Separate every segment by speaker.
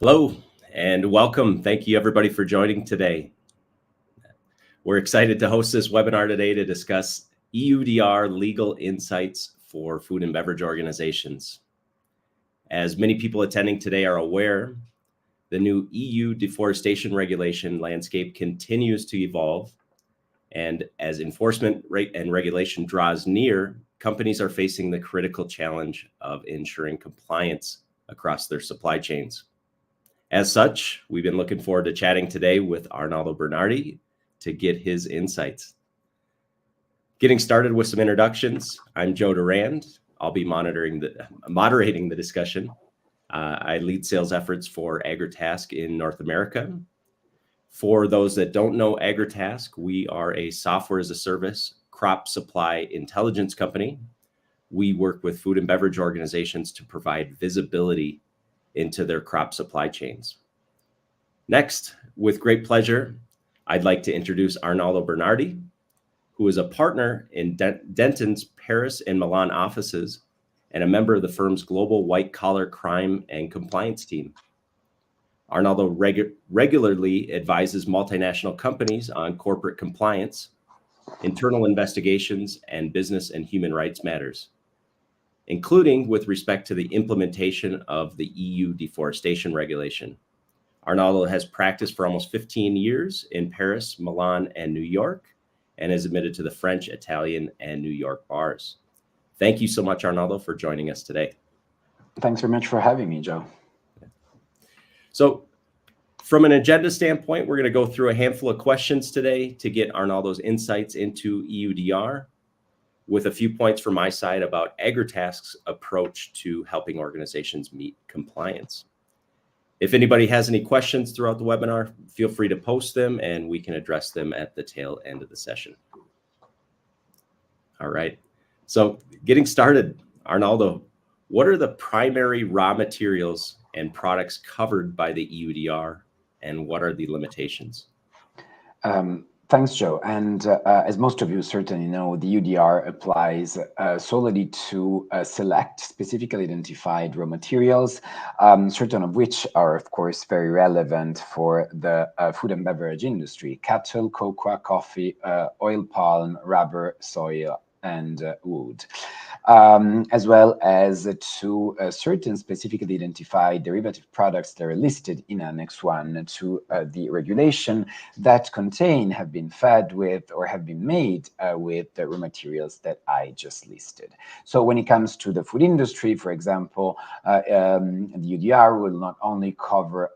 Speaker 1: Hello and welcome. Thank you everybody for joining today. We're excited to host this webinar today to discuss EUDR legal insights for food and beverage organizations. As many people attending today are aware, the new EU deforestation regulation landscape continues to evolve, and as enforcement rate and regulation draws near, companies are facing the critical challenge of ensuring compliance across their supply chains. As such, we've been looking forward to chatting today with Arnaldo Bernardi to get his insights. Getting started with some introductions, I'm Joe Durand. I'll be moderating the discussion. I lead sales efforts for AgriTask in North America. For those that don't know AgriTask, we are a software as a service crop supply intelligence company. We work with food and beverage organizations to provide visibility into their crop supply chains. Next, with great pleasure, I'd like to introduce Arnaldo Bernardi, who is a partner in Denton's Paris and Milan offices and a member of the firm's global white-collar crime and compliance team. Arnaldo regularly advises multinational companies on corporate compliance, internal investigations, and business and human rights matters, including with respect to the implementation of the EU deforestation regulation. Arnaldo has practiced for almost 15 years in Paris, Milan, and New York, and is admitted to the French, Italian, and New York bars. Thank you so much, Arnaldo, for joining us today.
Speaker 2: Thanks very much for having me, Joe.
Speaker 1: So from an agenda standpoint, we're going to go through a handful of questions today to get Arnaldo's insights into EUDR, with a few points from my side about AgriTask's approach to helping organizations meet compliance. If anybody has any questions throughout the webinar, feel free to post them and we can address them at the tail end of the session. All right, so getting started, Arnaldo, what are the primary raw materials and products covered by the EUDR, and what are the limitations?
Speaker 2: Thanks, Joe. And as most of you certainly know, the EUDR applies solely to select specifically identified raw materials, certain of which are, of course, very relevant for the food and beverage industry: cattle, cocoa, coffee, oil palm, rubber, soy, and wood. As well as to certain specifically identified derivative products that are listed in Annex 1 to the regulation that have been fed with or have been made with the raw materials that I just listed. So when it comes to the food industry, for example, the EUDR will not only cover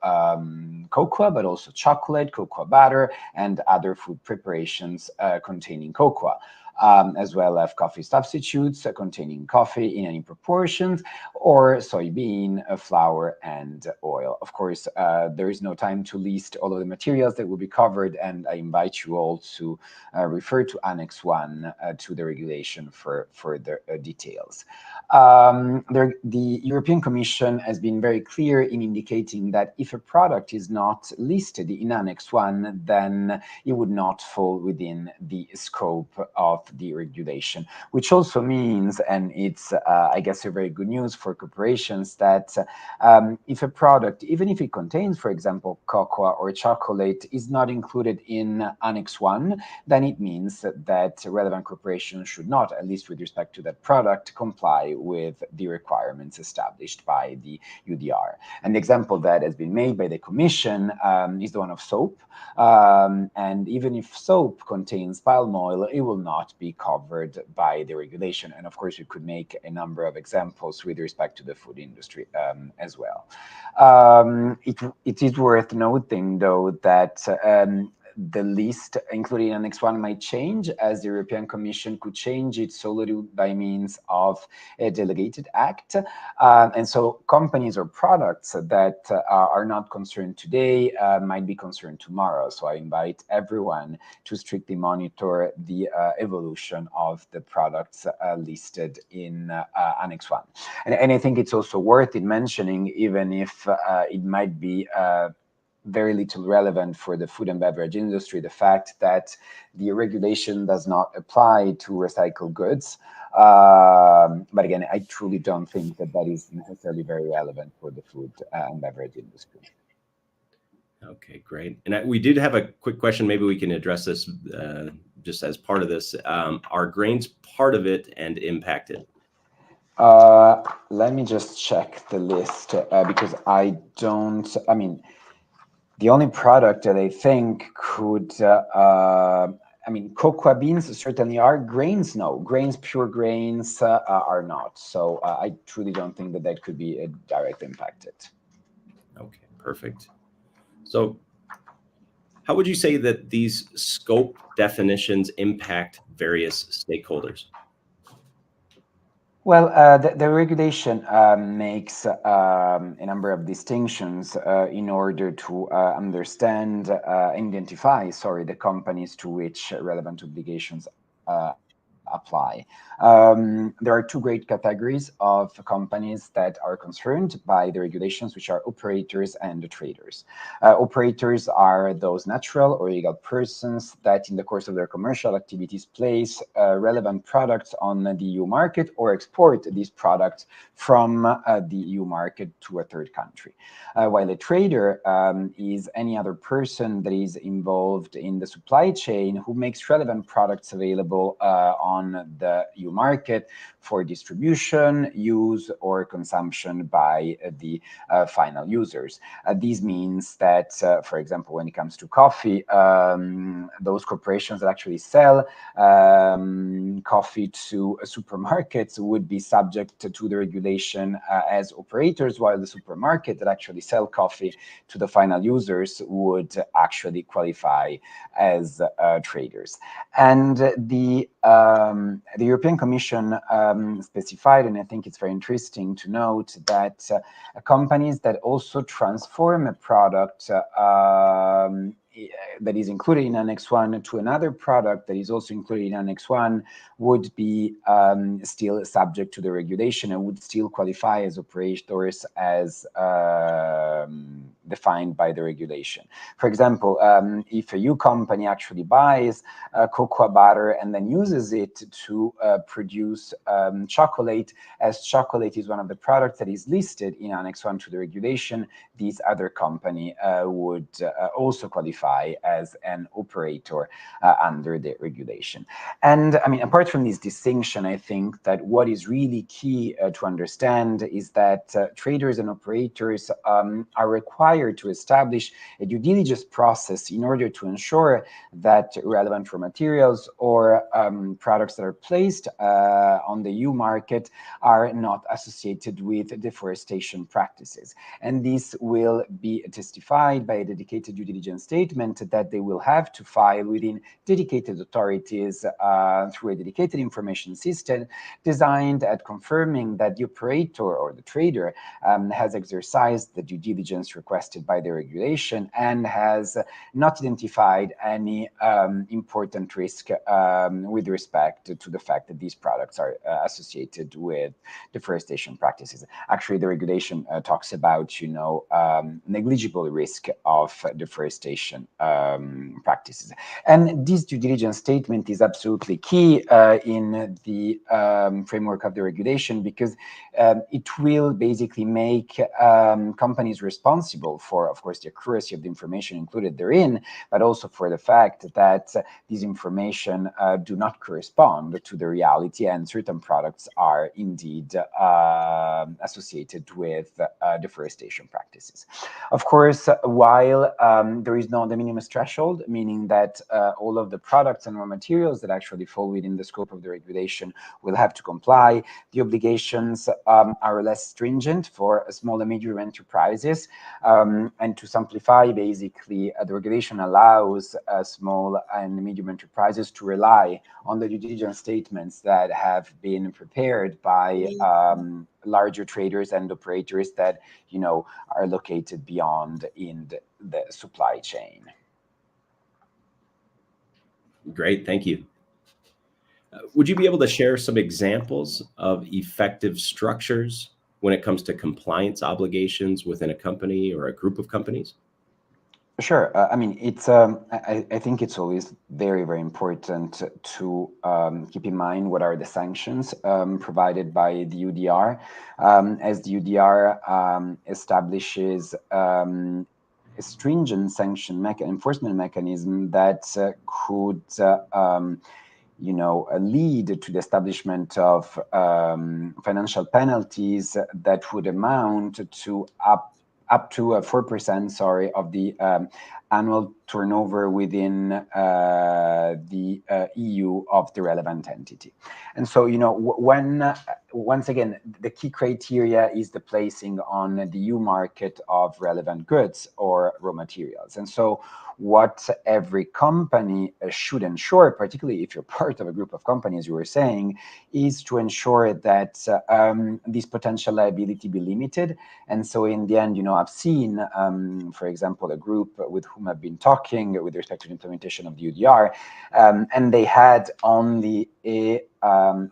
Speaker 2: cocoa, but also chocolate, cocoa butter, and other food preparations containing cocoa. As well as coffee substitutes containing coffee in any proportions, or soybean, flour, and oil. Of course, there is no time to list all of the materials that will be covered, and I invite you all to refer to Annex 1 to the regulation for further details. The European Commission has been very clear in indicating that if a product is not listed in Annex 1, then it would not fall within the scope of the regulation, which also means, and it's, I guess, a very good news for corporations, that if a product, even if it contains, for example, cocoa or chocolate, is not included in Annex 1, then it means that relevant corporations should not, at least with respect to that product, comply with the requirements established by the EUDR. An example that has been made by the Commission is the one of soap. And even if soap contains palm oil, it will not be covered by the regulation. And of course, we could make a number of examples with respect to the food industry as well. It is worth noting, though, that the list included in Annex 1 might change, as the European Commission could change it solely by means of a delegated act. And so companies or products that are not concerned today might be concerned tomorrow. So I invite everyone to strictly monitor the evolution of the products listed in Annex 1. And I think it's also worth it mentioning, even if it might be very little relevant for the food and beverage industry, the fact that the regulation does not apply to recycled goods. But again, I truly don't think that that is necessarily very relevant for the food and beverage industry.
Speaker 1: Okay, great. And we did have a quick question. Maybe we can address this just as part of this. Are grains part of it and impacted?
Speaker 2: Let me just check the list because I mean, the only product that I think could, I mean, cocoa beans certainly are. Grains, no. Grains, pure grains are not. So I truly don't think that that could be directly impacted.
Speaker 1: Okay, perfect. So how would you say that these scope definitions impact various stakeholders?
Speaker 2: Well, the regulation makes a number of distinctions in order to understand, identify, sorry, the companies to which relevant obligations apply. There are two great categories of companies that are concerned by the regulations, which are operators and traders. Operators are those natural or legal persons that in the course of their commercial activities place relevant products on the EU market or export these products from the EU market to a third country. While a trader is any other person that is involved in the supply chain who makes relevant products available on the EU market for distribution, use, or consumption by the final users. This means that, for example, when it comes to coffee, those corporations that actually sell coffee to supermarkets would be subject to the regulation as operators, while the supermarket that actually sell coffee to the final users would actually qualify as traders. And the European Commission specified, and I think it's very interesting to note that companies that also transform a product that is included in Annex 1 to another product that is also included in Annex 1 would be still subject to the regulation and would still qualify as operators as defined by the regulation. For example, if a EU company actually buys cocoa butter and then uses it to produce chocolate, as chocolate is one of the products that is listed in Annex 1 to the regulation, this other company would also qualify as an operator under the regulation. And I mean, apart from this distinction, I think that what is really key to understand is that traders and operators are required to establish a due diligence process in order to ensure that relevant raw materials or products that are placed on the EU market are not associated with deforestation practices. And this will be testified by a dedicated due diligence statement that they will have to file within dedicated authorities through a dedicated information system designed at confirming that the operator or the trader has exercised the due diligence requested by the regulation and has not identified any important risk with respect to the fact that these products are associated with deforestation practices. Actually, the regulation talks about, negligible risk of deforestation practices. And this due diligence statement is absolutely key in the framework of the regulation because it will basically make companies responsible for, of course, the accuracy of the information included therein, but also for the fact that these information do not correspond to the reality and certain products are indeed associated with deforestation practices. Of course, while there is no de minimis threshold, meaning that all of the products and raw materials that actually fall within the scope of the regulation will have to comply, the obligations are less stringent for small and medium enterprises. And to simplify, basically, the regulation allows small and medium enterprises to rely on the due diligence statements that have been prepared by larger traders and operators that, are located beyond in the supply chain.
Speaker 1: Great, thank you. Would you be able to share some examples of effective structures when it comes to compliance obligations within a company or a group of companies?
Speaker 2: Sure. I mean, it's. I think it's always very, very important to keep in mind what are the sanctions provided by the EUDR, as the EUDR establishes a stringent enforcement mechanism that could. Lead to the establishment of financial penalties that would amount to up to 4%, of the annual turnover within the EU of the relevant entity. And so, when once again, the key criteria is the placing on the EU market of relevant goods or raw materials. And so what every company should ensure, particularly if you're part of a group of companies, you were saying, is to ensure that this potential liability be limited. And so in the end, I've seen, for example, a group with whom I've been talking with respect to the implementation of the UDR, and they had only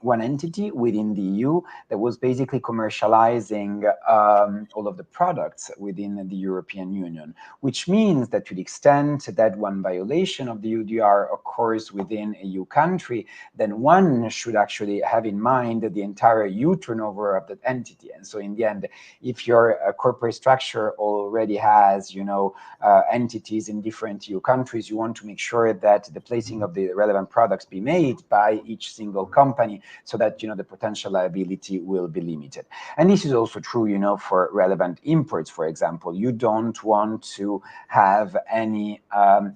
Speaker 2: one entity within the EU that was basically commercializing all of the products within the European Union, which means that to the extent that one violation of the UDR occurs within a EU country, then one should actually have in mind the entire EU turnover of that entity. And so in the end, if your corporate structure already has, entities in different EU countries, you want to make sure that the placing of the relevant products be made by each single company so that, the potential liability will be limited. And this is also true, for relevant imports, for example. You don't want to have any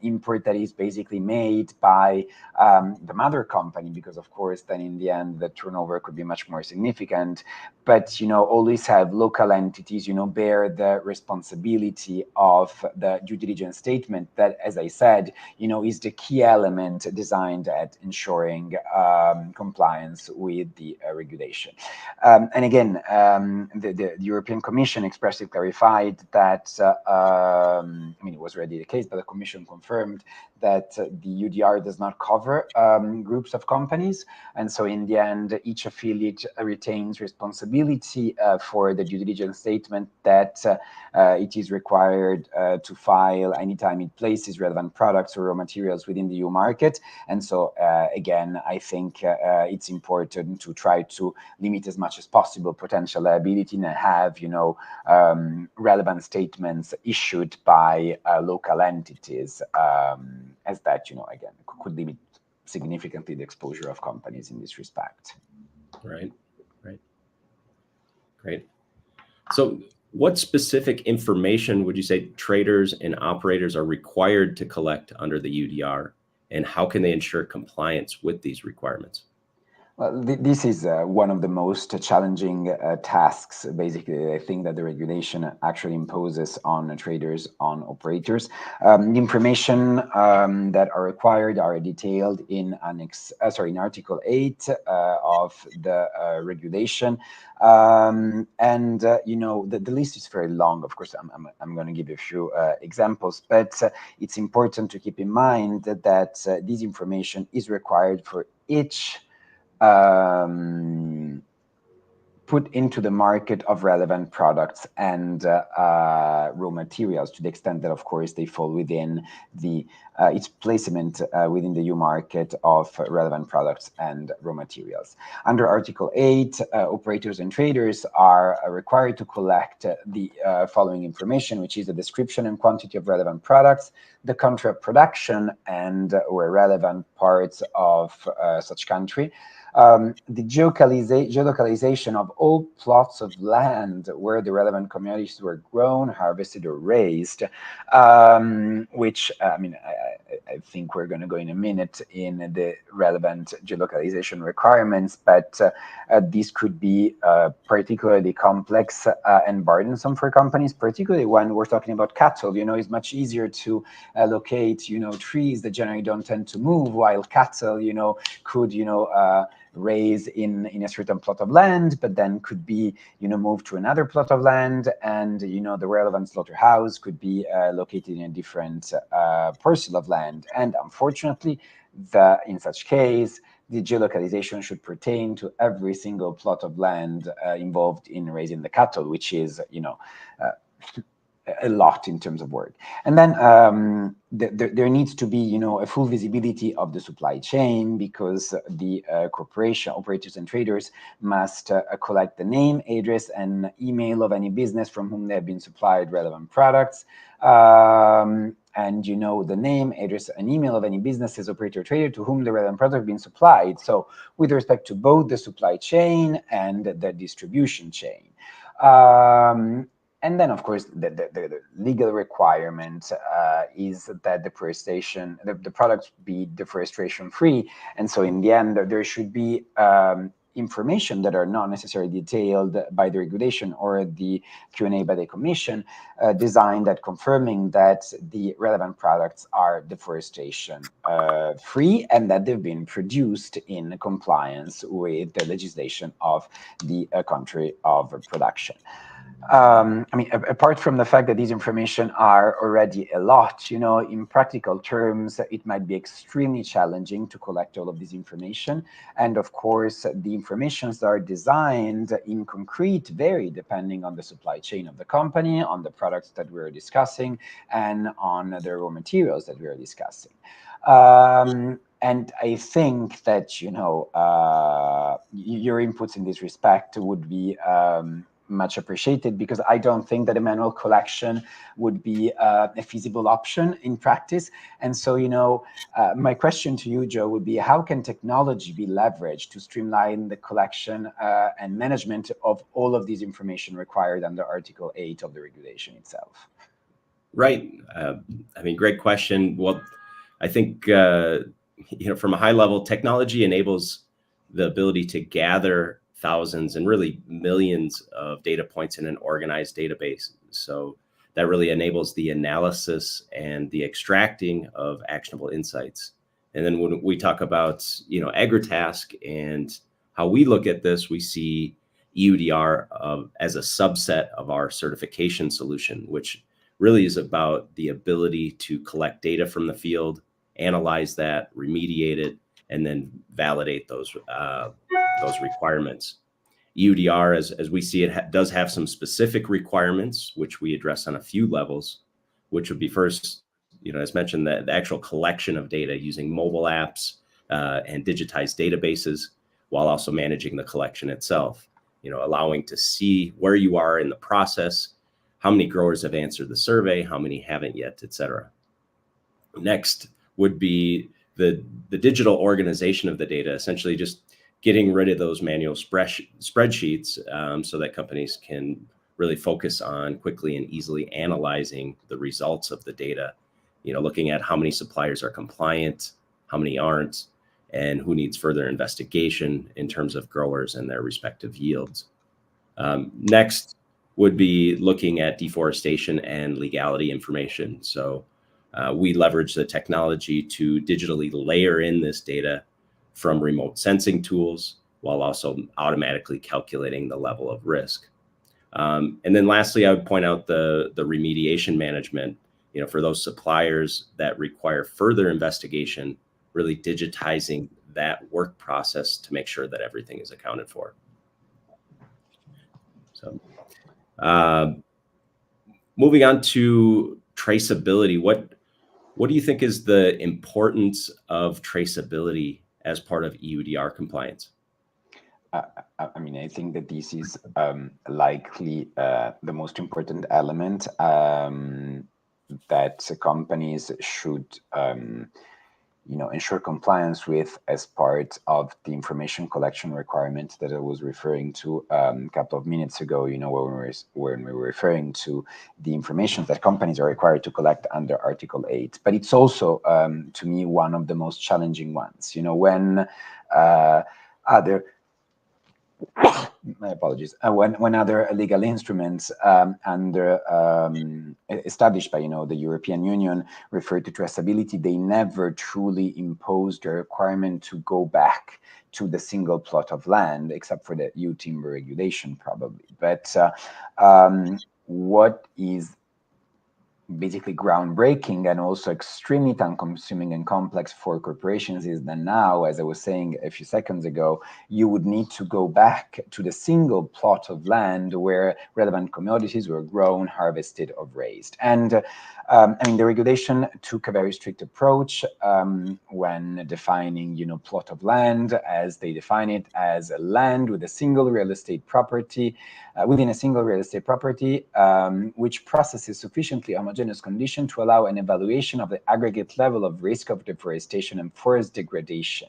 Speaker 2: import that is basically made by the mother company, because of course, then in the end, the turnover could be much more significant. But, always have local entities, bear the responsibility of the due diligence statement that, as I said, is the key element designed at ensuring compliance with the regulation. And again, the European Commission expressly clarified that, it was already the case, but the Commission confirmed that the UDR does not cover groups of companies. And so in the end, each affiliate retains responsibility for the due diligence statement that it is required to file anytime it places relevant products or raw materials within the EU market. And so again, I think it's important to try to limit as much as possible potential liability and have, relevant statements issued by local entities, as that, again, could limit significantly the exposure of companies in this respect.
Speaker 1: Right. Great. So what specific information would you say traders and operators are required to collect under the UDR, and how can they ensure compliance with these requirements?
Speaker 2: Well, this is one of the most challenging tasks, basically, I think that the regulation actually imposes on traders, on operators. The information that are required are detailed in in Article 8 of the regulation. The list is very long. Of course, I'm going to give you a few examples, but it's important to keep in mind that this information is required for each put into the market of relevant products and raw materials, to the extent that, of course, they fall within the its placement within the EU market of relevant products and raw materials. Under Article 8, operators and traders are required to collect the following information, which is the description and quantity of relevant products, the country of production and where relevant parts of such country, the geolocalization of all plots of land where the relevant commodities were grown, harvested, or raised, which, I think we're going to go in a minute in the relevant geolocalization requirements, but this could be particularly complex and burdensome for companies, particularly when we're talking about cattle. It's much easier to locate, trees that generally don't tend to move, while cattle, could, raise in a certain plot of land, but then could be, moved to another plot of land, and, the relevant slaughterhouse could be located in a different parcel of land. And unfortunately, in such case, the geolocalization should pertain to every single plot of land involved in raising the cattle, which is, a lot in terms of work. And then there needs to be, a full visibility of the supply chain, because the corporation operators and traders must collect the name, address, and email of any business from whom they have been supplied relevant products. And the name, address, and email of any businesses, operator, or trader to whom the relevant product has been supplied. So with respect to both the supply chain and the distribution chain. And then, of course, the legal requirement is that deforestation, the products be deforestation free. And so in the end, there should be information that are not necessarily detailed by the regulation or the Q&A by the Commission, designed at confirming that the relevant products are deforestation free and that they've been produced in compliance with the legislation of the country of production. Apart from the fact that these information are already a lot, in practical terms, it might be extremely challenging to collect all of this information. And of course, the informations that are designed in concrete vary depending on the supply chain of the company, on the products that we're discussing, and on the raw materials that we're discussing. And I think that, your inputs in this respect would be much appreciated, because I don't think that a manual collection would be a feasible option in practice. And so, my question to you, Joe, would be, how can technology be leveraged to streamline the collection and management of all of these information required under Article 8 of the regulation itself?
Speaker 1: Right. Great question. Well, I think, from a high level, technology enables the ability to gather thousands and really millions of data points in an organized database. So that really enables the analysis and the extracting of actionable insights. And then when we talk about, AgriTask and how we look at this, we see EUDR as a subset of our certification solution, which really is about the ability to collect data from the field, analyze that, remediate it, and then validate those requirements. EUDR, as we see it, does have some specific requirements, which we address on a few levels, which would be first, as mentioned, the actual collection of data using mobile apps and digitized databases, while also managing the collection itself, allowing to see where you are in the process, how many growers have answered the survey, how many haven't yet, et cetera. Next would be the digital organization of the data, essentially just getting rid of those manual spreadsheets so that companies can really focus on quickly and easily analyzing the results of the data, looking at how many suppliers are compliant, how many aren't, and who needs further investigation in terms of growers and their respective yields. Next would be looking at deforestation and legality information. So we leverage the technology to digitally layer in this data from remote sensing tools, while also automatically calculating the level of risk. And then lastly, I would point out the remediation management, for those suppliers that require further investigation, really digitizing that work process to make sure that everything is accounted for. So moving on to traceability, what do you think is the importance of traceability as part of EUDR compliance?
Speaker 2: I think that this is likely the most important element that companies should ensure compliance with as part of the information collection requirement that I was referring to a couple of minutes ago, when we were referring to the information that companies are required to collect under Article 8. But it's also, to me, one of the most challenging ones. When other my apologies. When other legal instruments established by the European Union refer to traceability, they never truly impose the requirement to go back to the single plot of land, except for the EU timber regulation, probably. But what is basically groundbreaking and also extremely time-consuming and complex for corporations is that now, as I was saying a few seconds ago, you would need to go back to the single plot of land where relevant commodities were grown, harvested, or raised. And I mean, the regulation took a very strict approach when defining, plot of land, as they define it as a land with a single real estate property, within a single real estate property, which processes sufficiently homogeneous condition to allow an evaluation of the aggregate level of risk of deforestation and forest degradation,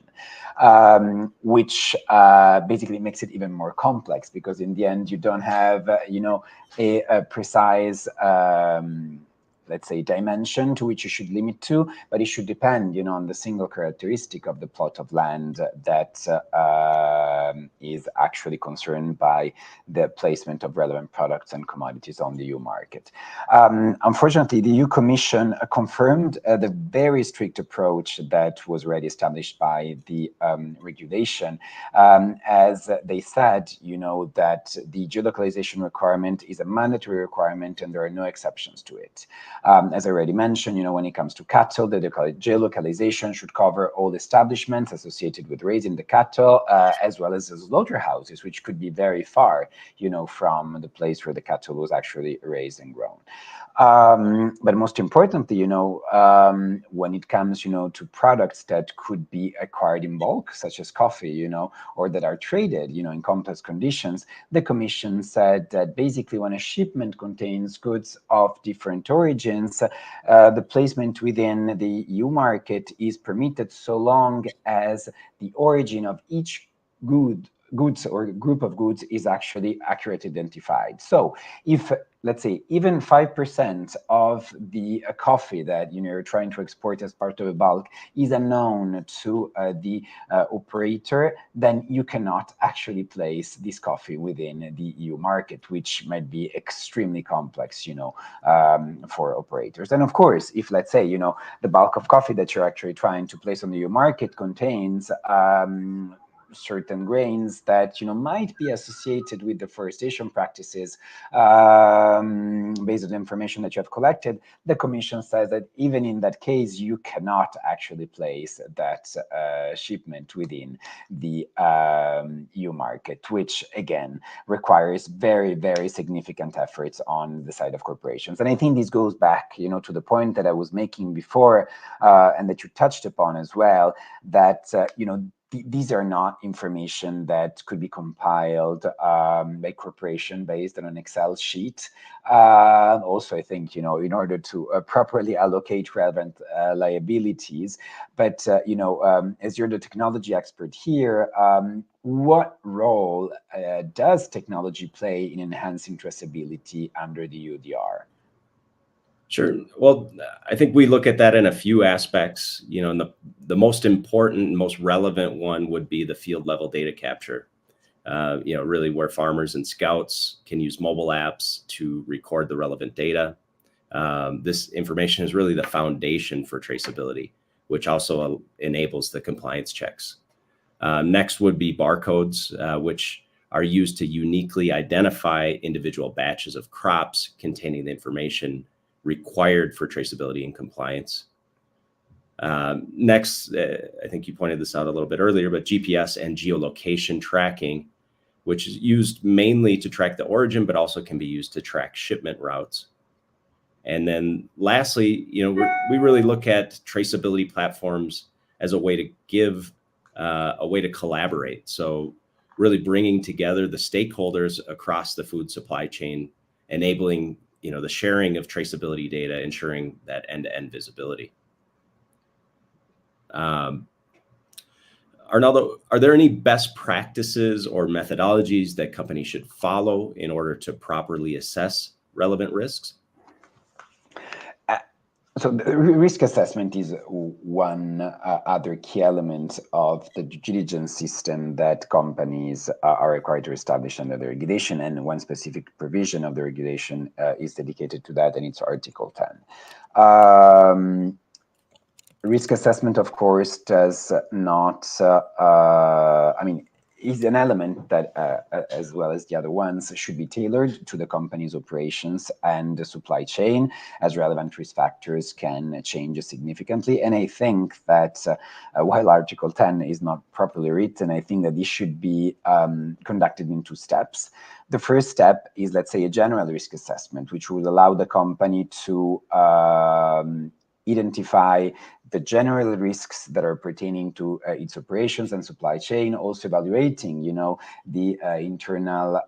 Speaker 2: which basically makes it even more complex, because in the end you don't have, a precise let's say, dimension to which you should limit to, but it should depend, on the single characteristic of the plot of land that is actually concerned by the placement of relevant products and commodities on the EU market. Unfortunately, the EU Commission confirmed the very strict approach that was already established by the regulation, as they said, that the geolocalization requirement is a mandatory requirement and there are no exceptions to it. As I already mentioned, when it comes to cattle, the geolocalization should cover all establishments associated with raising the cattle, as well as the slaughterhouses, which could be very far, from the place where the cattle was actually raised and grown. But most importantly, when it comes, to products that could be acquired in bulk, such as coffee, or that are traded, in complex conditions, the Commission said that basically when a shipment contains goods of different origins, the placement within the EU market is permitted so long as the origin of each goods or group of goods is actually accurately identified. So if, let's say, even 5% of the coffee that you're trying to export as part of a bulk is unknown to the operator, then you cannot actually place this coffee within the EU market, which might be extremely complex, for operators. And of course, if, let's say, the bulk of coffee that you're actually trying to place on the EU market contains certain grains that might be associated with deforestation practices, based on the information that you have collected, the Commission says that even in that case you cannot actually place that shipment within the EU market, which again requires very, very significant efforts on the side of corporations. And I think this goes back to the point that I was making before, and that you touched upon as well, that these are not information that could be compiled by corporation based on an Excel sheet. Also, I think, in order to properly allocate relevant liabilities. But, as you're the technology expert here, what role does technology play in enhancing traceability under the EUDR?
Speaker 1: Sure. Well, I think we look at that in a few aspects, and the most important, most relevant one would be the field level data capture, really where farmers and scouts can use mobile apps to record the relevant data. This information is really the foundation for traceability, which also enables the compliance checks. Next would be barcodes, which are used to uniquely identify individual batches of crops containing the information required for traceability and compliance. Next, I think you pointed this out a little bit earlier, but GPS and geolocation tracking, which is used mainly to track the origin, but also can be used to track shipment routes. And then lastly, we really look at traceability platforms as a way to give a way to collaborate. So really bringing together the stakeholders across the food supply chain, enabling the sharing of traceability data, ensuring that end-to-end visibility. Arnaldo, are there any best practices or methodologies that companies should follow in order to properly assess relevant risks?
Speaker 2: So the risk assessment is one other key element of the due diligence system that companies are required to establish under the regulation, and one specific provision of the regulation is dedicated to that, and it's Article 10. Risk assessment, of course, does not, is an element that, as well as the other ones, should be tailored to the company's operations and the supply chain, as relevant risk factors can change significantly. And I think that while Article 10 is not properly written, I think that this should be conducted in 2 steps. The first step is, let's say, a general risk assessment, which would allow the company to identify the general risks that are pertaining to its operations and supply chain, also evaluating, the internal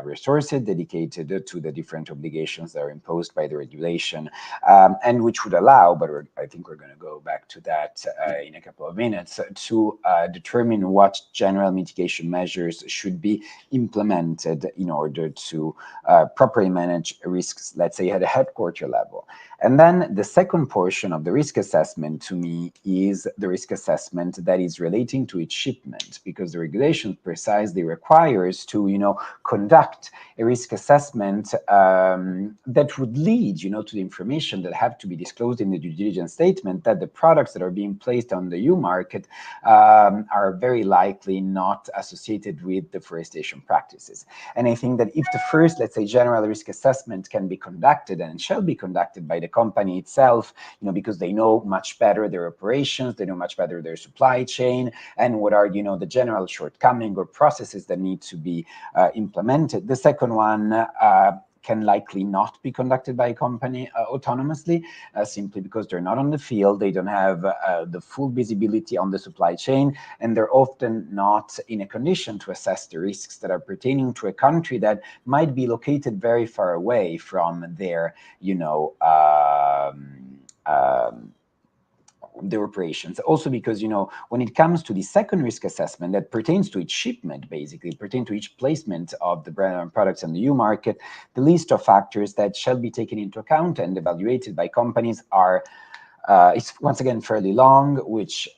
Speaker 2: resources dedicated to the different obligations that are imposed by the regulation, and which would allow, but I think we're going to go back to that in a couple of minutes, to determine what general mitigation measures should be implemented in order to properly manage risks, let's say, at a headquarter level. And then the second portion of the risk assessment, to me, is the risk assessment that is relating to its shipment, because the regulation precisely requires to, conduct a risk assessment that would lead, to the information that have to be disclosed in the due diligence statement, that the products that are being placed on the EU market are very likely not associated with deforestation practices. And I think that if the first, let's say, general risk assessment can be conducted and shall be conducted by the company itself, because they know much better their operations, they know much better their supply chain, and what are, the general shortcomings or processes that need to be implemented. The second one can likely not be conducted by a company autonomously, simply because they're not on the field, they don't have the full visibility on the supply chain, and they're often not in a condition to assess the risks that are pertaining to a country that might be located very far away from their, their operations. Also because, when it comes to the second risk assessment that pertains to each shipment, basically, pertain to each placement of the brand products on the EU market, the list of factors that shall be taken into account and evaluated by companies are it's once again fairly long, which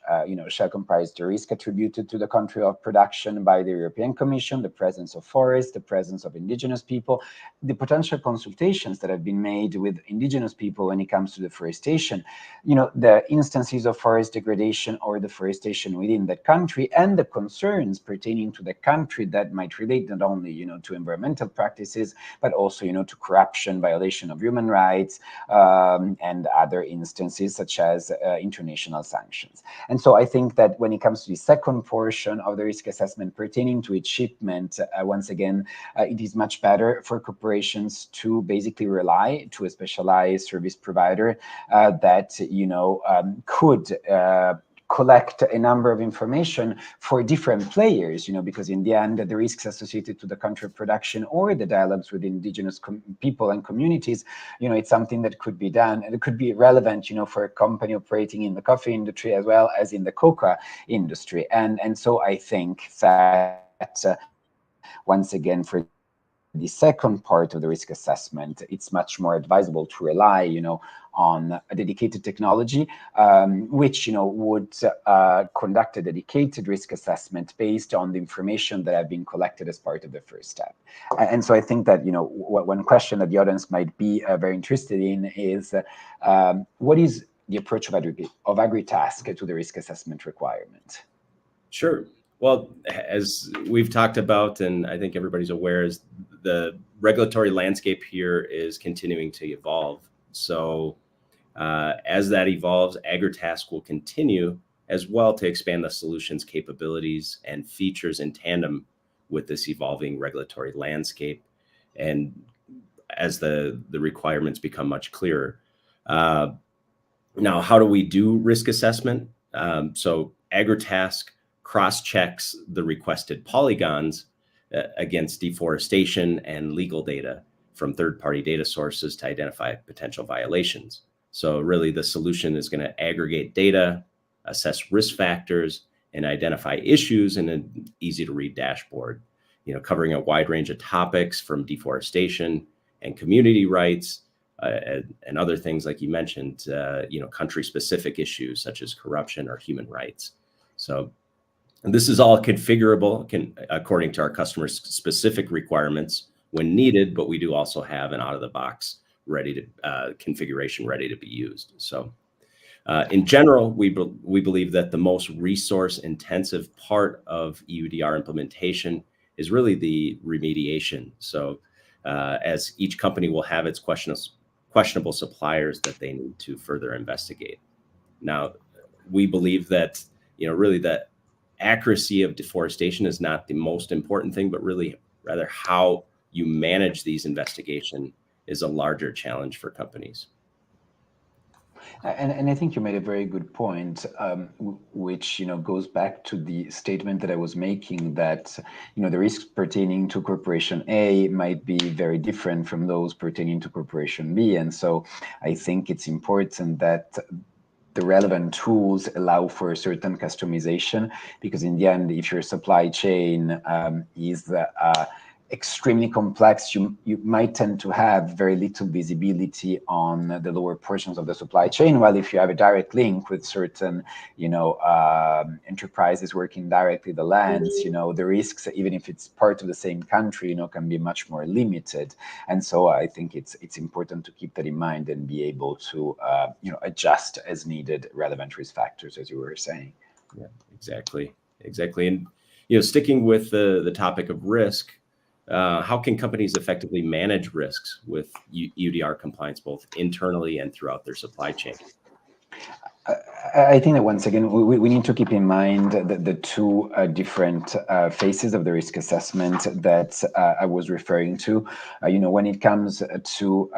Speaker 2: shall comprise the risk attributed to the country of production by the European Commission, the presence of forests, the presence of indigenous people, the potential consultations that have been made with indigenous people when it comes to deforestation, the instances of forest degradation or deforestation within that country, and the concerns pertaining to the country that might relate not only to environmental practices, but also to corruption, violation of human rights, and other instances such as international sanctions. And so I think that when it comes to the second portion of the risk assessment pertaining to its shipment, once again, it is much better for corporations to basically rely to a specialized service provider that, could collect a number of information for different players, because in the end, the risks associated to the country of production or the dialogues with indigenous people and communities, it's something that could be done, and it could be relevant, for a company operating in the coffee industry as well as in the cocoa industry. And so I think that once again, for the second part of the risk assessment, it's much more advisable to rely, on a dedicated technology, which, would conduct a dedicated risk assessment based on the information that have been collected as part of the first step. And so I think that, one question that the audience might be very interested in is, what is the approach of AgriTask to the risk assessment requirement?
Speaker 1: Sure. Well, as we've talked about, and I think everybody's aware, is the regulatory landscape here is continuing to evolve. So as that evolves, AgriTask will continue as well to expand the solution's capabilities and features in tandem with this evolving regulatory landscape, and as the requirements become much clearer. Now, how do we do risk assessment? So AgriTask cross-checks the requested polygons against deforestation and legal data from third-party data sources to identify potential violations. So really the solution is going to aggregate data, assess risk factors, and identify issues in an easy-to-read dashboard, covering a wide range of topics from deforestation and community rights, and other things like you mentioned, country-specific issues such as corruption or human rights. So this is all configurable according to our customers' specific requirements when needed, but we do also have an out-of-the-box configuration ready to be used. So In general, we believe that the most resource-intensive part of EUDR implementation is really the remediation. So as each company will have its questionable suppliers that they need to further investigate. Now, we believe that, really the accuracy of deforestation is not the most important thing, but really rather how you manage these investigations is a larger challenge for companies.
Speaker 2: And I think you made a very good point, which goes back to the statement that I was making, that the risks pertaining to Corporation A might be very different from those pertaining to Corporation B, and so I think it's important that the relevant tools allow for a certain customization, because in the end, if your supply chain is extremely complex, you might tend to have very little visibility on the lower portions of the supply chain, while if you have a direct link with certain enterprises working directly the lands, the risks, even if it's part of the same country, can be much more limited. And so I think it's important to keep that in mind and be able to adjust as needed relevant risk factors, as you were saying.
Speaker 1: Yeah, exactly. And sticking with the topic of risk, how can companies effectively manage risks with EUDR compliance, both internally and throughout their supply chain?
Speaker 2: I think that once again, we need to keep in mind the two different phases of the risk assessment that I was referring to. When it comes to,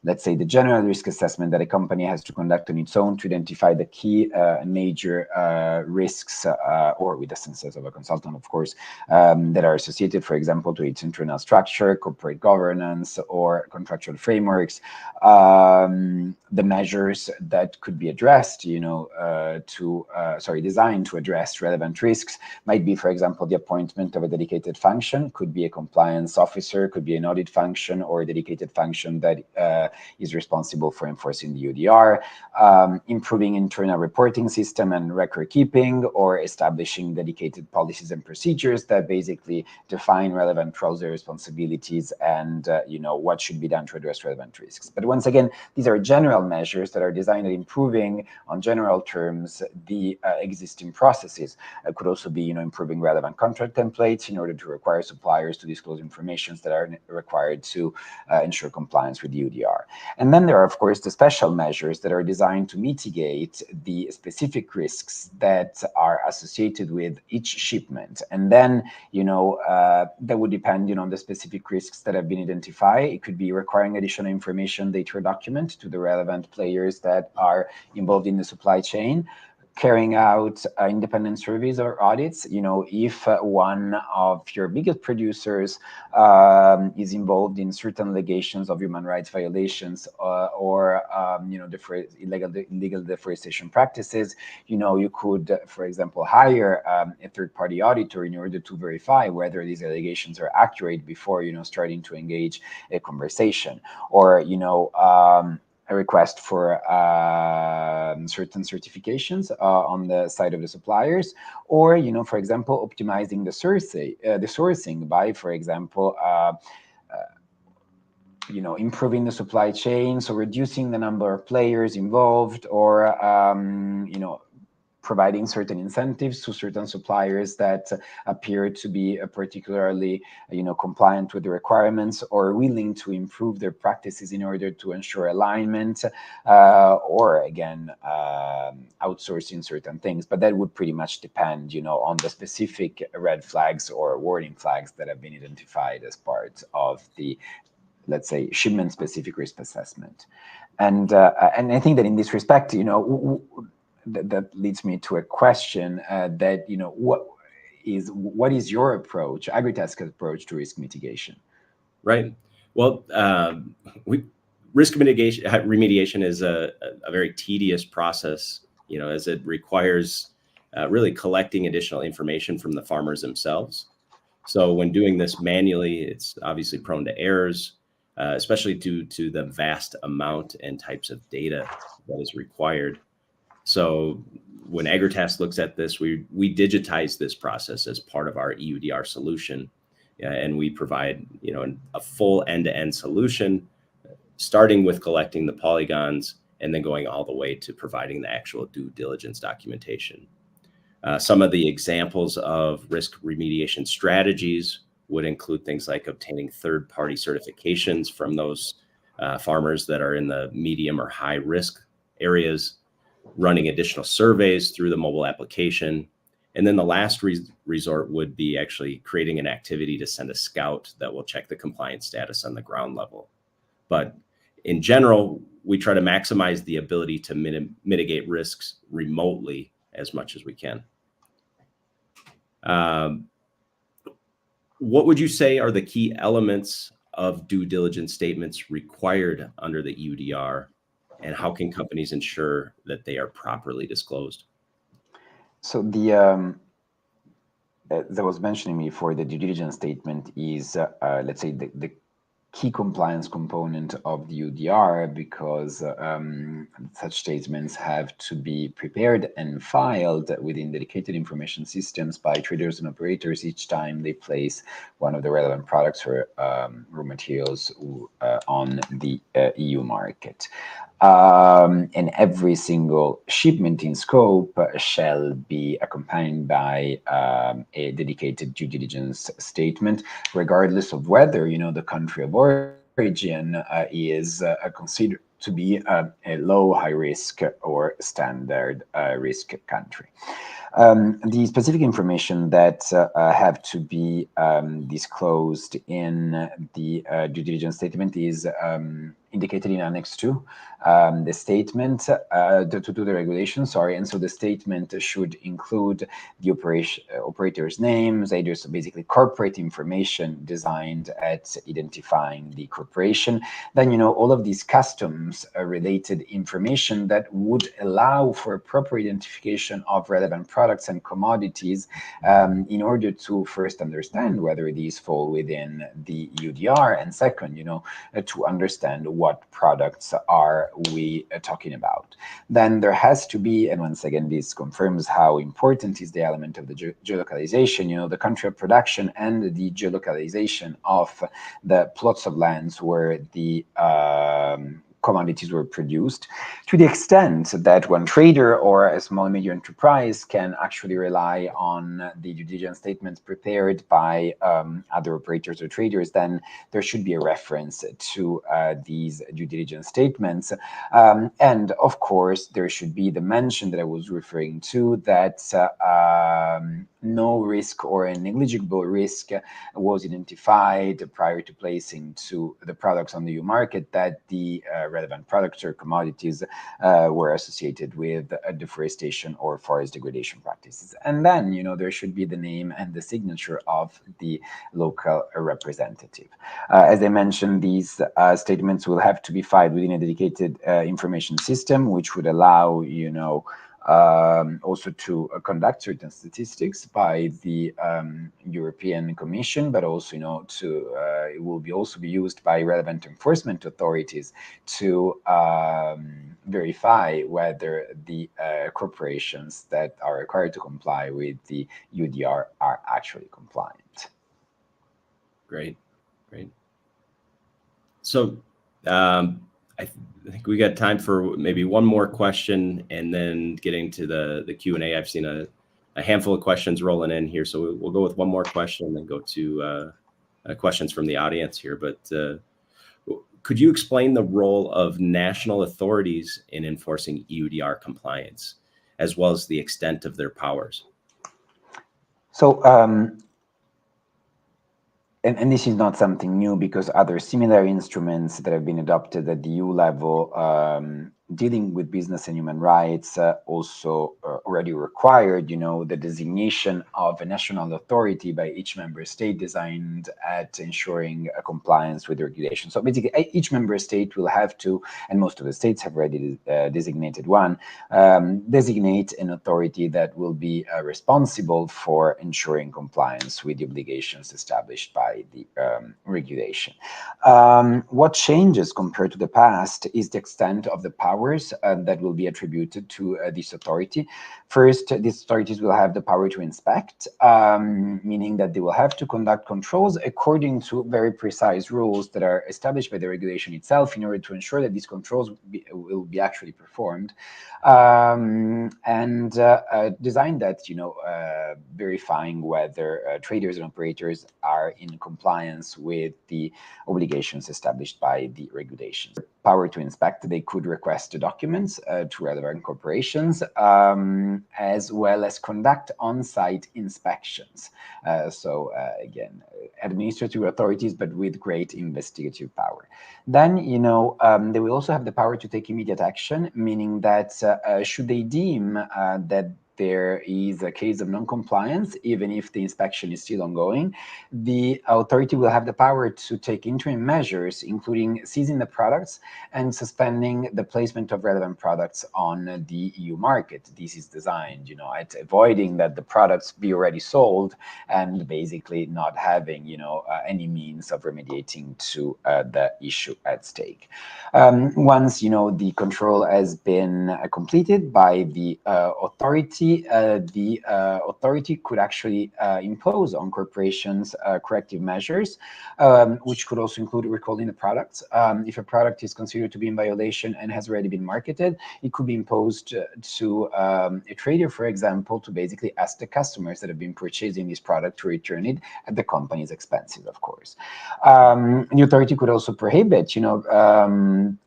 Speaker 2: let's say, the general risk assessment that a company has to conduct on its own to identify the key major risks, or with the assistance of a consultant, of course, that are associated, for example, to its internal structure, corporate governance, or contractual frameworks, the measures that could be addressed, designed to address relevant risks might be, for example, the appointment of a dedicated function, could be a compliance officer, could be an audit function, or a dedicated function that is responsible for enforcing the EUDR, improving internal reporting system and record keeping, or establishing dedicated policies and procedures that basically define relevant roles and responsibilities and what should be done to address relevant risks. But once again, these are general measures that are designed at improving, on general terms, the existing processes. It could also be, improving relevant contract templates in order to require suppliers to disclose information that are required to ensure compliance with EUDR. And then there are, of course, the special measures that are designed to mitigate the specific risks that are associated with each shipment. And then, that would depend, on the specific risks that have been identified. It could be requiring additional information, data, or document to the relevant players that are involved in the supply chain, carrying out independent surveys or audits. If one of your biggest producers is involved in certain allegations of human rights violations or illegal deforestation practices, you could, for example, hire a third-party auditor in order to verify whether these allegations are accurate before starting to engage a conversation, or a request for certain certifications on the side of the suppliers, or for example, optimizing the sourcing by, for example, improving the supply chain, so reducing the number of players involved, or providing certain incentives to certain suppliers that appear to be particularly, compliant with the requirements or willing to improve their practices in order to ensure alignment, or again, outsourcing certain things. But that would pretty much depend, on the specific red flags or warning flags that have been identified as part of the, let's say, shipment-specific risk assessment. And I think that in this respect, that leads me to a question that, what is your approach, Agritech's approach to risk mitigation?
Speaker 1: Right. Well, risk remediation is a very tedious process, as it requires really collecting additional information from the farmers themselves. So when doing this manually, it's obviously prone to errors, especially due to the vast amount and types of data that is required. So when Agritech looks at this, we digitize this process as part of our EUDR solution, and we provide a full end-to-end solution, starting with collecting the polygons and then going all the way to providing the actual due diligence documentation. Some of the examples of risk remediation strategies would include things like obtaining third-party certifications from those farmers that are in the medium or high risk areas, running additional surveys through the mobile application. And then the last resort would be actually creating an activity to send a scout that will check the compliance status on the ground level. But in general, we try to maximize the ability to mitigate risks remotely as much as we can. What would you say are the key elements of due diligence statements required under the EUDR, and how can companies ensure that they are properly disclosed?
Speaker 2: So as I was mentioning before, the due diligence statement is, let's say, the key compliance component of the EUDR, because such statements have to be prepared and filed within dedicated information systems by traders and operators each time they place one of the relevant products or raw materials on the EU market. And every single shipment in scope shall be accompanied by a dedicated due diligence statement, regardless of whether, the country of origin is considered to be a low, high risk or standard risk country. The specific information that have to be disclosed in the due diligence statement is indicated in Annex 2, the statement to the regulation, sorry. And so the statement should include the operator's names, either so basically corporate information designed at identifying the corporation. Then, all of these customs related information that would allow for proper identification of relevant products and commodities in order to first understand whether these fall within the EUDR, and second, to understand what products are we talking about. Then there has to be, and once again, this confirms how important is the element of the geolocalization, the country of production and the geolocalization of the plots of lands where the commodities were produced, to the extent that one trader or a small and medium enterprise can actually rely on the due diligence statements prepared by other operators or traders. Then there should be a reference to these due diligence statements. And of course, there should be the mention that I was referring to, that no risk or a negligible risk was identified prior to placing to the products on the EU market, that the relevant products or commodities were associated with deforestation or forest degradation practices. And then, there should be the name and the signature of the local representative. As I mentioned, these statements will have to be filed within a dedicated information system, which would allow, also to conduct certain statistics by the European Commission, but also, it will also be used by relevant enforcement authorities to verify whether the corporations that are required to comply with the EUDR are actually compliant.
Speaker 1: Great. So I think we got time for maybe one more question, and then getting to the Q&A. I've seen a handful of questions rolling in here, so we'll go with one more question and then go to questions from the audience here. But could you explain the role of national authorities in enforcing EUDR compliance, as well as the extent of their powers?
Speaker 2: So, and this is not something new, because other similar instruments that have been adopted at the EU level dealing with business and human rights also already required, the designation of a national authority by each member state designed at ensuring compliance with the regulation. So basically, each member state will have to, and most of the states have already designated one, designate an authority that will be responsible for ensuring compliance with the obligations established by the regulation. What changes compared to the past is the extent of the powers that will be attributed to this authority. First, these authorities will have the power to inspect, meaning that they will have to conduct controls according to very precise rules that are established by the regulation itself in order to ensure that these controls will be actually performed, and design that, verifying whether traders and operators are in compliance with the obligations established by the regulations. Power to inspect, they could request the documents to relevant corporations, as well as conduct on-site inspections. Again, administrative authorities, but with great investigative power. Then, they will also have the power to take immediate action, meaning that should they deem that there is a case of non-compliance, even if the inspection is still ongoing, the authority will have the power to take interim measures, including seizing the products and suspending the placement of relevant products on the EU market. This is designed, at avoiding that the products be already sold and basically not having, any means of remediating to the issue at stake. Once, the control has been completed by the authority, the authority could actually impose on corporations corrective measures, which could also include recalling the products. If a product is considered to be in violation and has already been marketed, it could be imposed to a trader, for example, to basically ask the customers that have been purchasing this product to return it at the company's expenses, of course. The authority could also prohibit,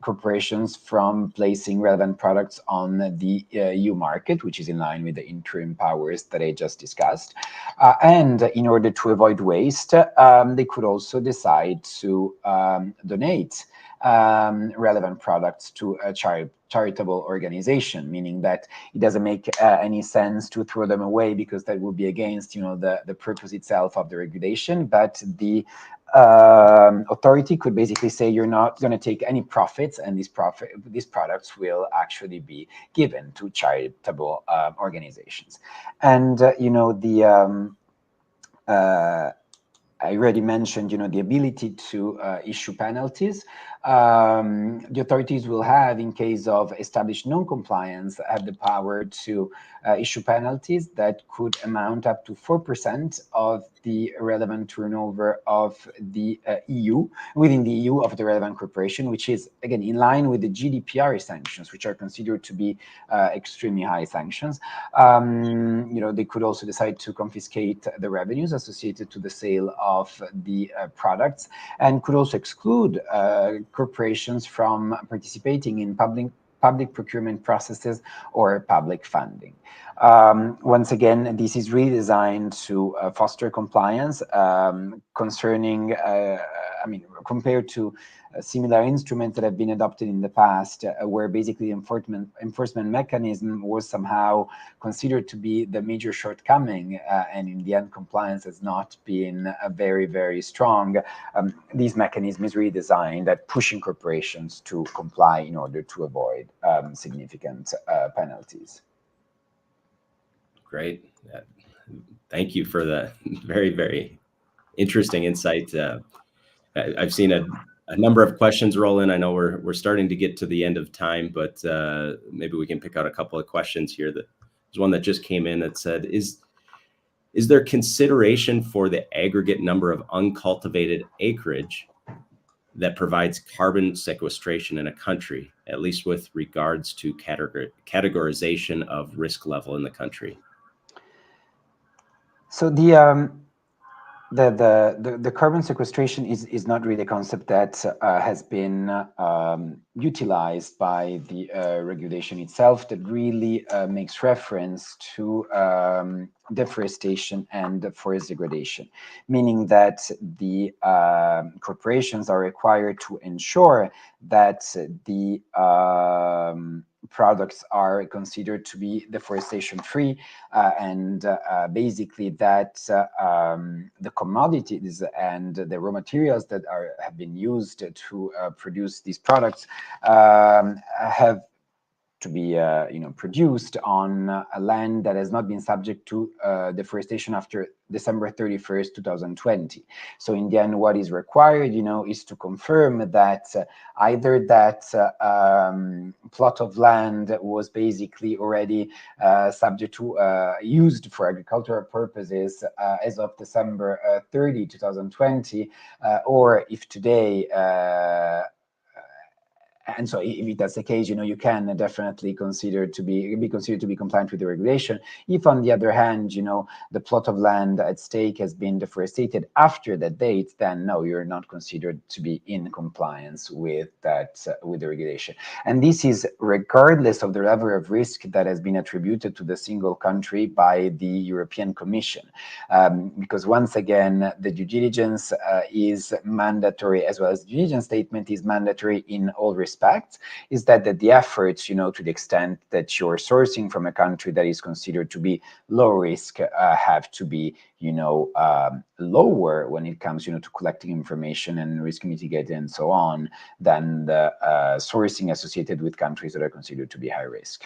Speaker 2: corporations from placing relevant products on the EU market, which is in line with the interim powers that I just discussed. And in order to avoid waste, they could also decide to donate relevant products to a charitable organization, meaning that it doesn't make any sense to throw them away, because that would be against, the purpose itself of the regulation. But the authority could basically say, you're not going to take any profits, and these products will actually be given to charitable organizations. And I already mentioned, the ability to issue penalties. The authorities will have, in case of established non-compliance, have the power to issue penalties that could amount up to 4% of the relevant turnover of the EU, within the EU, of the relevant corporation, which is, again, in line with the GDPR sanctions, which are considered to be extremely high sanctions. They could also decide to confiscate the revenues associated to the sale of the products, and could also exclude corporations from participating in public procurement processes or public funding. Once again, this is really designed to foster compliance concerning, compared to similar instruments that have been adopted in the past, where basically enforcement mechanism was somehow considered to be the major shortcoming, and in the end compliance has not been very, very strong. This mechanism is really designed at pushing corporations to comply in order to avoid significant penalties.
Speaker 1: Great. Thank you for the very, very interesting insight. I've seen a number of questions roll in. I know we're starting to get to the end of time, but maybe we can pick out a couple of questions here. There's one that just came in that said, is there consideration for the aggregate number of uncultivated acreage that provides carbon sequestration in a country, at least with regards to categorization of risk level in the country?
Speaker 2: So the carbon sequestration is not really a concept that has been utilized by the regulation itself, that really makes reference to deforestation and forest degradation, meaning that the corporations are required to ensure that the products are considered to be deforestation free, and basically that the commodities and the raw materials that have been used to produce these products have to be produced on a land that has not been subject to deforestation after December 31st, 2020. So in the end, what is required, is to confirm that either that plot of land was basically already subject to used for agricultural purposes as of December 30, 2020, or if today and so if that's the case, you can definitely consider to be considered to be compliant with the regulation. If on the other hand, the plot of land at stake has been deforested after that date, then no, you're not considered to be in compliance with that, with the regulation. And this is regardless of the level of risk that has been attributed to the single country by the European Commission. Because once again, the due diligence is mandatory, as well as the due diligence statement is mandatory in all respects. Is that the efforts, to the extent that you're sourcing from a country that is considered to be low risk, have to be, lower when it comes, to collecting information and risk mitigating and so on, than the sourcing associated with countries that are considered to be high risk.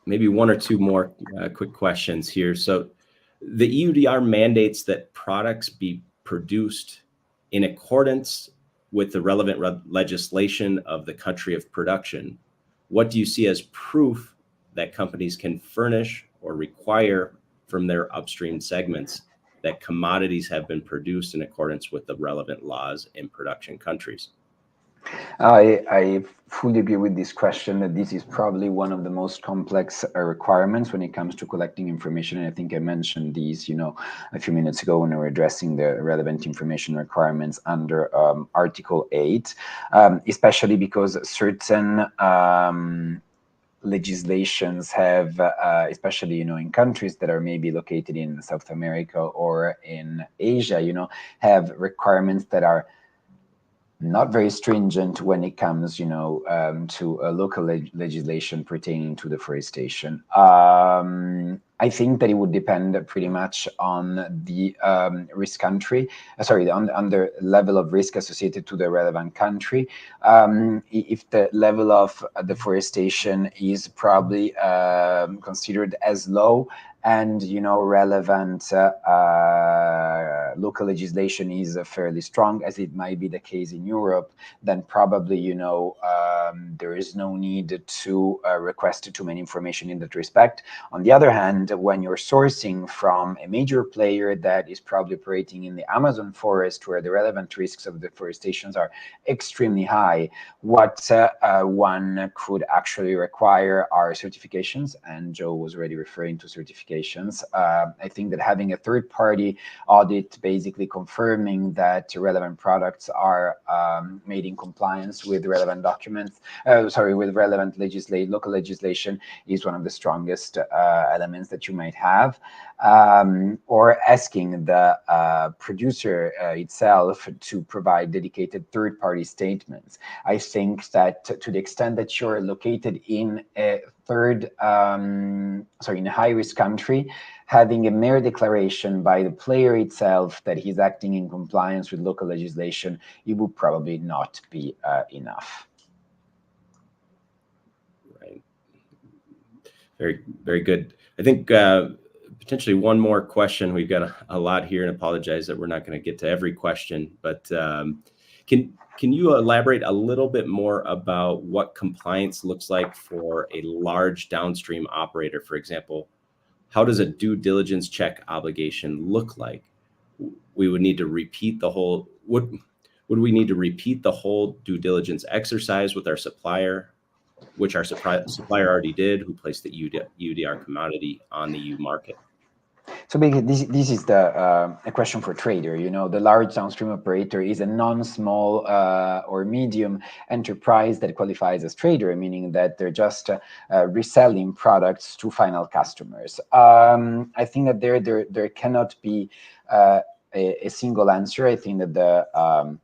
Speaker 1: Maybe one or two more quick questions here. So the EUDR mandates that products be produced in accordance with the relevant legislation of the country of production. What do you see as proof that companies can furnish or require from their upstream segments that commodities have been produced in accordance with the relevant laws in production countries?
Speaker 2: I fully agree with this question, that this is probably one of the most complex requirements when it comes to collecting information. And I think I mentioned these, a few minutes ago when we were addressing the relevant information requirements under Article 8, especially because certain legislations have, especially, in countries that are maybe located in South America or in Asia, have requirements that are not very stringent when it comes, to local legislation pertaining to deforestation. I think that it would depend pretty much on the risk country, on the level of risk associated to the relevant country. If the level of deforestation is probably considered as low, and relevant local legislation is fairly strong, as it might be the case in Europe, then probably there is no need to request too many information in that respect. On the other hand, when you're sourcing from a major player that is probably operating in the Amazon forest, where the relevant risks of deforestation are extremely high, what one could actually require are certifications, and Joe was already referring to certifications. I think that having a third-party audit basically confirming that relevant products are made in compliance with relevant documents, with relevant local legislation, is one of the strongest elements that you might have. Or asking the producer itself to provide dedicated third-party statements. I think that to the extent that you're located in a in a high-risk country, having a mere declaration by the player itself that he's acting in compliance with local legislation, it would probably not be enough.
Speaker 1: Right. Very, very good. I think potentially one more question. We've got a lot here, and apologize that we're not going to get to every question, but can you elaborate a little bit more about what compliance looks like for a large downstream operator? For example, how does a due diligence check obligation look like? We would need to repeat the whole, would we need to repeat the whole due diligence exercise with our supplier, which our supplier already did, who placed the EUDR commodity on the EU market?
Speaker 2: So this is a question for trader. The large downstream operator is a non-small or medium enterprise that qualifies as trader, meaning that they're just reselling products to final customers. I think that there cannot be a single answer. I think that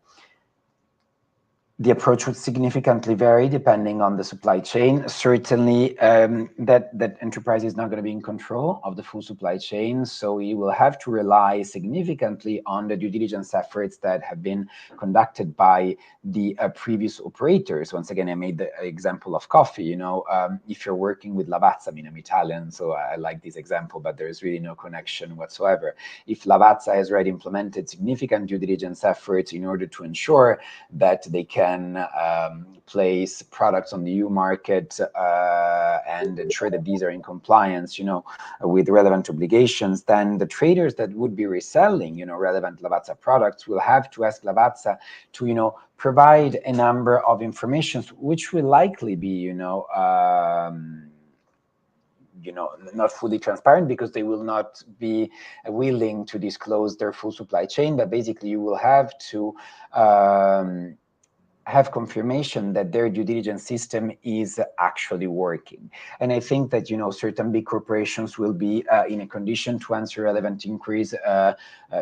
Speaker 2: The approach would significantly vary depending on the supply chain. Certainly, that enterprise is not going to be in control of the full supply chain, so you will have to rely significantly on the due diligence efforts that have been conducted by the previous operators. Once again, I made the example of coffee. You know, if you're working with Lavazza, I mean, I'm Italian, so I like this example, but there's really no connection whatsoever. If Lavazza has already implemented significant due diligence efforts in order to ensure that they can place products on the EU market and ensure that these are in compliance, you know, with relevant obligations, then the traders that would be reselling, you know, relevant Lavazza products will have to ask Lavazza to, you know, provide a number of information, which will likely be, you know, not fully transparent because they will not be willing to disclose their full supply chain. But basically, you will have to have confirmation that their due diligence system is actually working. And I think that, you know, certain big corporations will be in a condition to answer relevant inquiries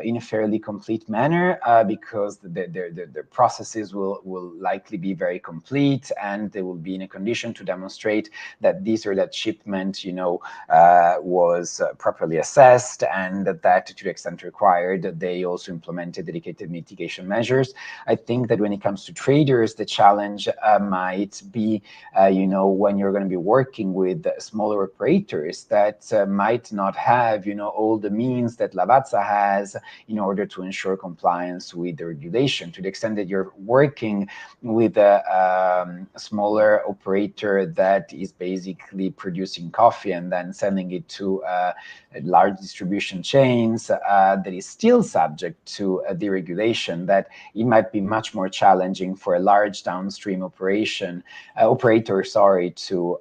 Speaker 2: in a fairly complete manner because the processes will likely be very complete, and they will be in a condition to demonstrate that this or that shipment, you know, was properly assessed, and that to the extent required, they also implemented dedicated mitigation measures. I think that when it comes to traders, the challenge might be, you know, when you're going to be working with smaller operators that might not have, you know, all the means that Lavazza has in order to ensure compliance with the regulation. To the extent that you're working with a smaller operator that is basically producing coffee and then selling it to large distribution chains that is still subject to deregulation, that it might be much more challenging for a large downstream operator, to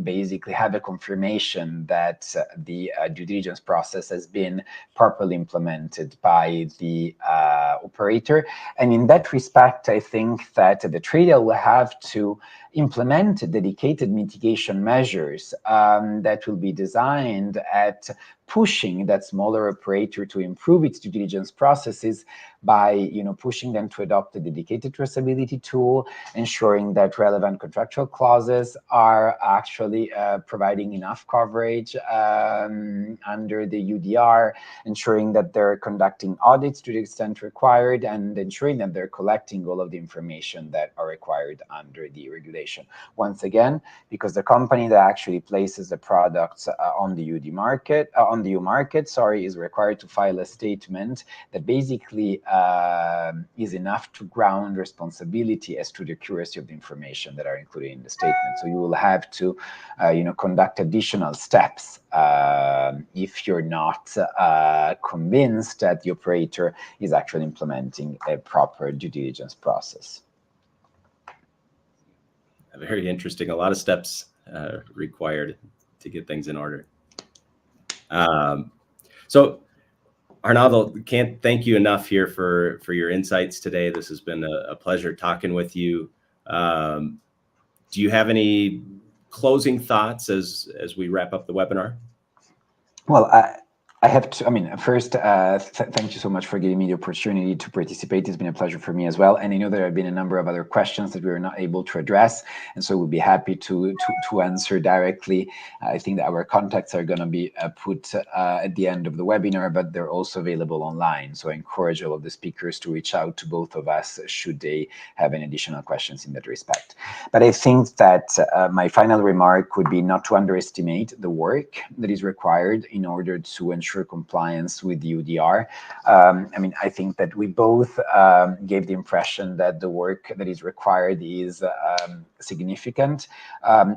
Speaker 2: basically have a confirmation that the due diligence process has been properly implemented by the operator. And in that respect, I think that the trader will have to implement dedicated mitigation measures that will be designed at pushing that smaller operator to improve its due diligence processes by, you know, pushing them to adopt a dedicated traceability tool, ensuring that relevant contractual clauses are actually providing enough coverage under the EUDR, ensuring that they're conducting audits to the extent required, and ensuring that they're collecting all of the information that are required under the regulation. Once again, because the company that actually places the products on the EU market, is required to file a statement that basically is enough to ground responsibility as to the accuracy of the information that are included in the statement. So you will have to, you know, conduct additional steps if you're not convinced that the operator is actually implementing a proper due diligence process.
Speaker 1: Very interesting. A lot of steps required to get things in order. So Arnaldo, can't thank you enough here for your insights today. This has been a pleasure talking with you. Do you have any closing thoughts as we wrap up the webinar?
Speaker 2: Well, I have to, I mean, first, thank you so much for giving me the opportunity to participate. It's been a pleasure for me as well. And I know there have been a number of other questions that we were not able to address. And so we'll be happy to answer directly. I think that our contacts are going to be put at the end of the webinar, but they're also available online. So I encourage all of the speakers to reach out to both of us should they have any additional questions in that respect. But I think that my final remark would be not to underestimate the work that is required in order to ensure compliance with the EUDR. I mean, I think that we both gave the impression that the work that is required is significant.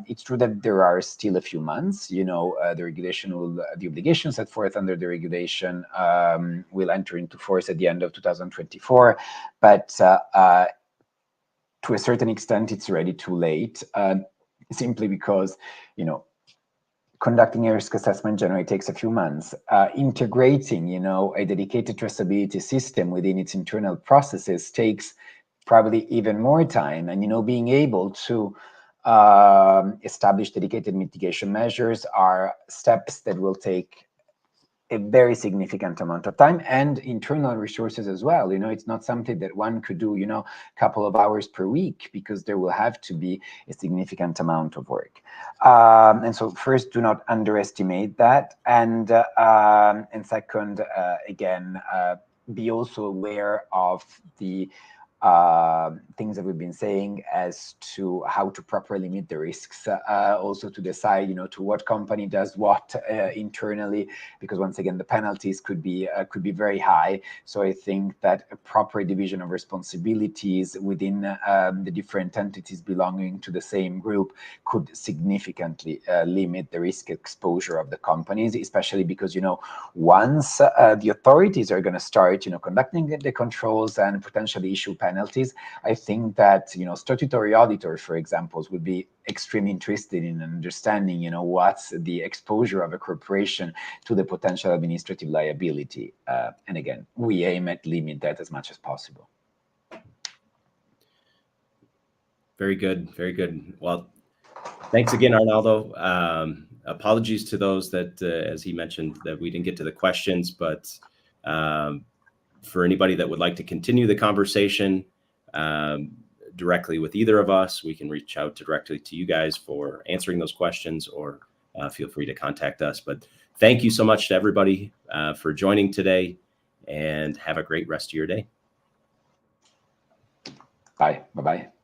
Speaker 2: It's true that there are still a few months, you know, the obligation set forth under the regulation will enter into force at the end of 2024, but to a certain extent, it's already too late, simply because, you know, conducting a risk assessment generally takes a few months. Integrating, you know, a dedicated traceability system within its internal processes takes probably even more time. And, you know, being able to establish dedicated mitigation measures are steps that will take a very significant amount of time and internal resources as well. It's not something that one could do, a couple of hours per week, because there will have to be a significant amount of work. And so first, do not underestimate that. And second, again, be also aware of the things that we've been saying as to how to properly meet the risks, also to decide, to what company does what internally, because once again, the penalties could be very high. So I think that a proper division of responsibilities within the different entities belonging to the same group could significantly limit the risk exposure of the companies, especially because, once the authorities are going to start, conducting the controls and potentially issue penalties, I think that, statutory auditors, for example, would be extremely interested in understanding, what's the exposure of a corporation to the potential administrative liability. And again, we aim at limit that as much as possible.
Speaker 1: Very good. Very good. Well, thanks again, Arnaldo. Apologies to those that, as he mentioned, that we didn't get to the questions, but for anybody that would like to continue the conversation directly with either of us, we can reach out directly to you guys for answering those questions, or feel free to contact us. But thank you so much to everybody for joining today, and have a great rest of your day.
Speaker 2: Bye. Bye-bye.